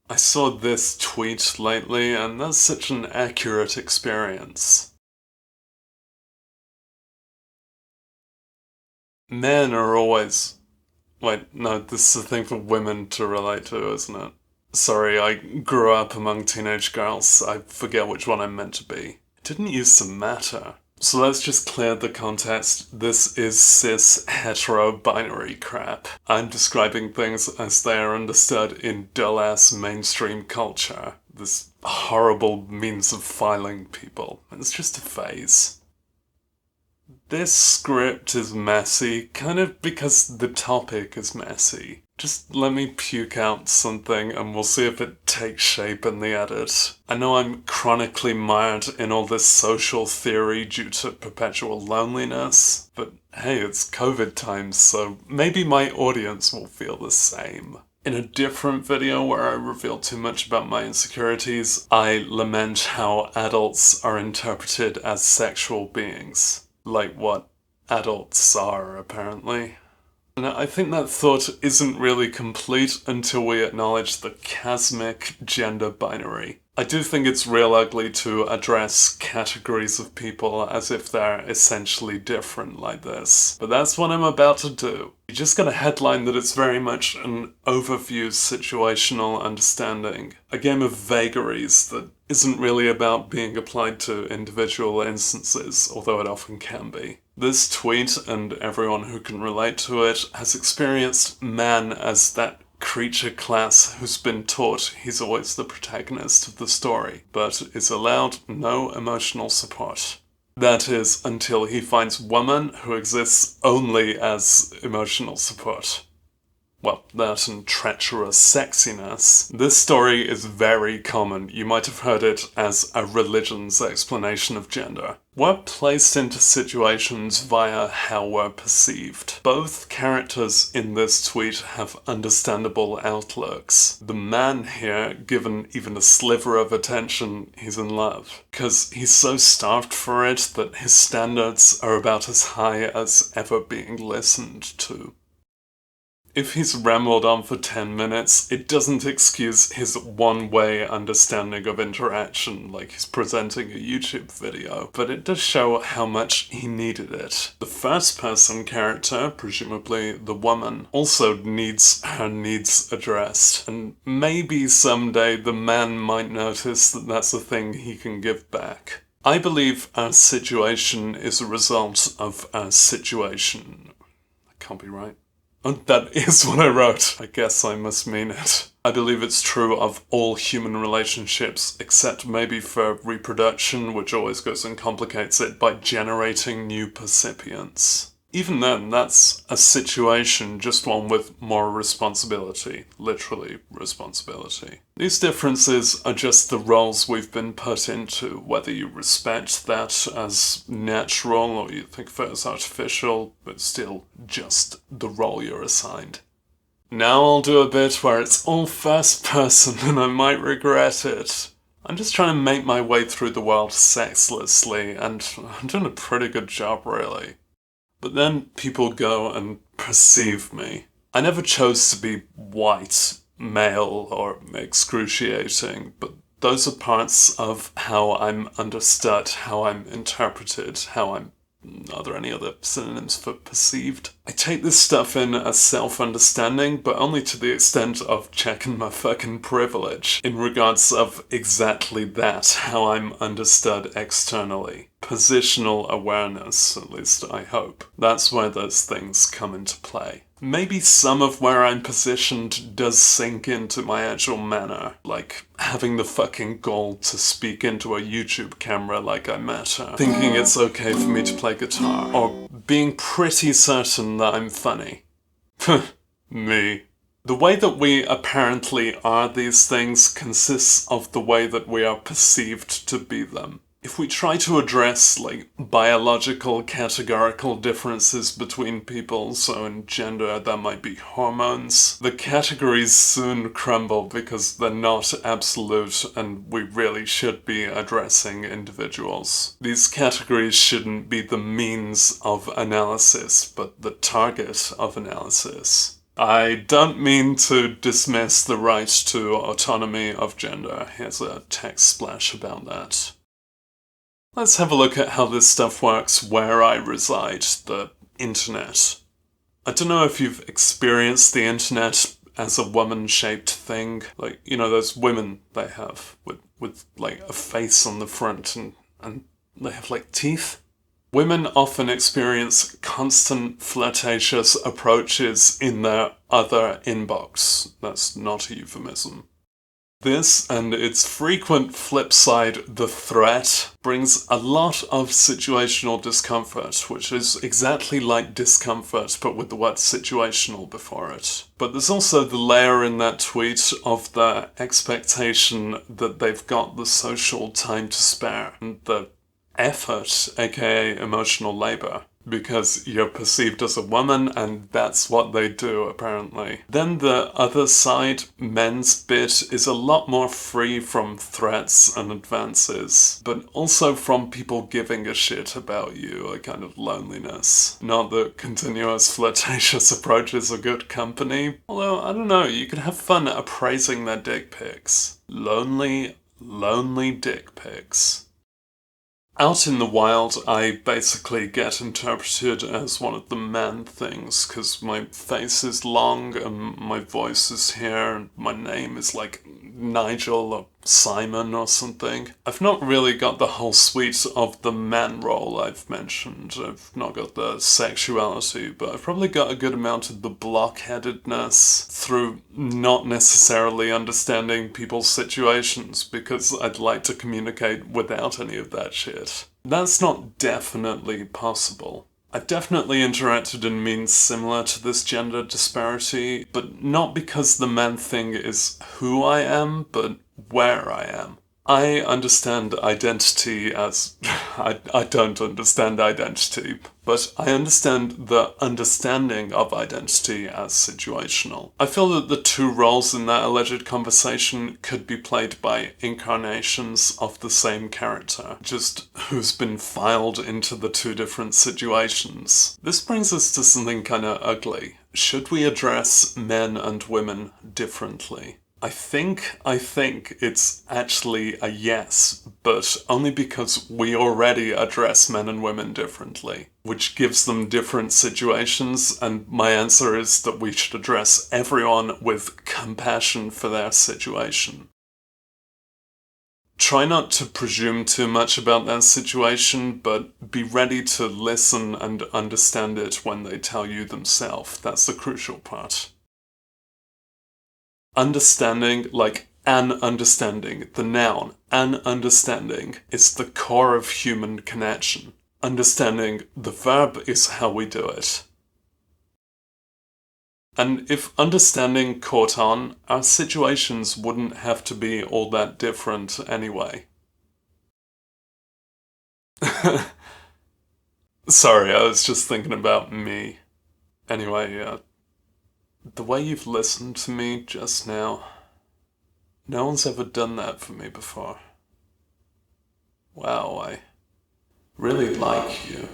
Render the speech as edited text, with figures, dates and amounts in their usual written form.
I saw this tweet lately, and that's such an accurate experience. Men are always. Wait, no, this is a thing for women to relate to, isn't it? Sorry, I grew up among teenage girls. I forget which one I'm meant to be. It didn't used to matter. So let's just clear the context. This is cis hetero binary crap. I'm describing things as they are understood in dull ass mainstream culture. This horrible means of filing people. It's just a phase. This script is messy, kind of because the topic is messy. Just let me puke out something and we'll see if it takes shape in the edit. I know I'm chronically mired in all this social theory due to perpetual loneliness, but hey, it's COVID times, so maybe my audience will feel the same. In a different video where I reveal too much about my insecurities, I lament how adults are interpreted as sexual beings. Like what adults are, apparently. And I think that thought isn't really complete until we acknowledge the chasmic gender binary. I do think it's real ugly to address categories of people as if they're essentially different like this. But that's what I'm about to do. You just got a headline that it's very much an overview situational understanding. A game of vagaries that isn't really about being applied to individual instances, although it often can be. This tweet, and everyone who can relate to it, has experienced man as that creature class who's been taught he's always the protagonist of the story, but is allowed no emotional support. That is, until he finds woman who exists only as emotional support. Well, that and treacherous sexiness. This story is very common. You might have heard it as a religion's explanation of gender. We're placed into situations via how we're perceived. Both characters in this tweet have understandable outlooks. The man here, given even a sliver of attention, he's in love. Because he's so starved for it that his standards are about as high as ever being listened to. If he's rambled on for 10 minutes, it doesn't excuse his one-way understanding of interaction, like he's presenting a YouTube video, but it does show how much he needed it. The first-person character, presumably the woman, also needs her needs addressed, and maybe someday the man might notice that that's a thing he can give back. I believe our situation is a result of our situation. That can't be right. That is what I wrote. I guess I must mean it. I believe it's true of all human relationships, except maybe for reproduction, which always goes and complicates it by generating new percipients. Even then, that's a situation, just one with more responsibility. Literally responsibility. These differences are just the roles we've been put into, whether you respect that as natural or you think of it as artificial, but still just the role you're assigned. Now I'll do a bit where it's all first person and I might regret it. I'm just trying to make my way through the world sexlessly, and I'm doing a pretty good job, really. But then people go and perceive me. I never chose to be white, male, or excruciating, but those are parts of how I'm understood, how I'm interpreted, how I'm... Are there any other synonyms for perceived? I take this stuff in as self-understanding, but only to the extent of checking my fucking privilege in regards of exactly that, how I'm understood externally. Positional awareness, at least I hope. That's where those things come into play. Maybe some of where I'm positioned does sink into my actual manner, like having the fucking gall to speak into a YouTube camera like I matter, thinking it's okay for me to play guitar, or being pretty certain that I'm funny. Me. The way that we apparently are these things consists of the way that we are perceived to be them. If we try to address, like, biological categorical differences between people, so in gender that might be hormones, the categories soon crumble because they're not absolute and we really should be addressing individuals. These categories shouldn't be the means of analysis, but the target of analysis. I don't mean to dismiss the right to autonomy of gender. Here's a text splash about that. Let's have a look at how this stuff works where I reside, the internet. I don't know if you've experienced the internet as a woman-shaped thing. Like, you know, those women they have with like a face on the front and they have like teeth. Women often experience constant flirtatious approaches in their other inbox. That's not a euphemism. This and its frequent flip side, the threat, brings a lot of situational discomfort, which is exactly like discomfort but with the word situational before it. But there's also the layer in that tweet of the expectation that they've got the social time to spare and the effort, aka emotional labor, because you're perceived as a woman and that's what they do apparently. Then the other side, men's bit, is a lot more free from threats and advances, but also from people giving a shit about you, a kind of loneliness. Not that continuous flirtatious approaches are good company, although I don't know, you could have fun appraising their dick pics. Lonely dick pics. Out in the wild, I basically get interpreted as one of the man things, because my face is long and my voice is here and my name is like Nigel or Simon or something. I've not really got the whole suite of the man role I've mentioned. I've not got the sexuality, but I've probably got a good amount of the blockheadedness through not necessarily understanding people's situations, because I'd like to communicate without any of that shit. That's not definitely possible. I've definitely interacted in means similar to this gender disparity, but not because the man thing is who I am, but where I am. I understand identity as... I don't understand identity, but I understand the understanding of identity as situational. I feel that the two roles in that alleged conversation could be played by incarnations of the same character, just who's been filed into the two different situations. This brings us to something kinda ugly. Should we address men and women differently? I think it's actually a yes, but only because we already address men and women differently, which gives them different situations, and my answer is that we should address everyone with compassion for their situation. Try not to presume too much about their situation, but be ready to listen and understand it when they tell you themselves. That's the crucial part. Understanding, like an understanding, the noun, an understanding, is the core of human connection. Understanding, the verb, is how we do it. And if understanding caught on, our situations wouldn't have to be all that different anyway. Sorry, I was just thinking about me. Anyway, the way you've listened to me just now, no one's ever done that for me before. Wow, I really like you.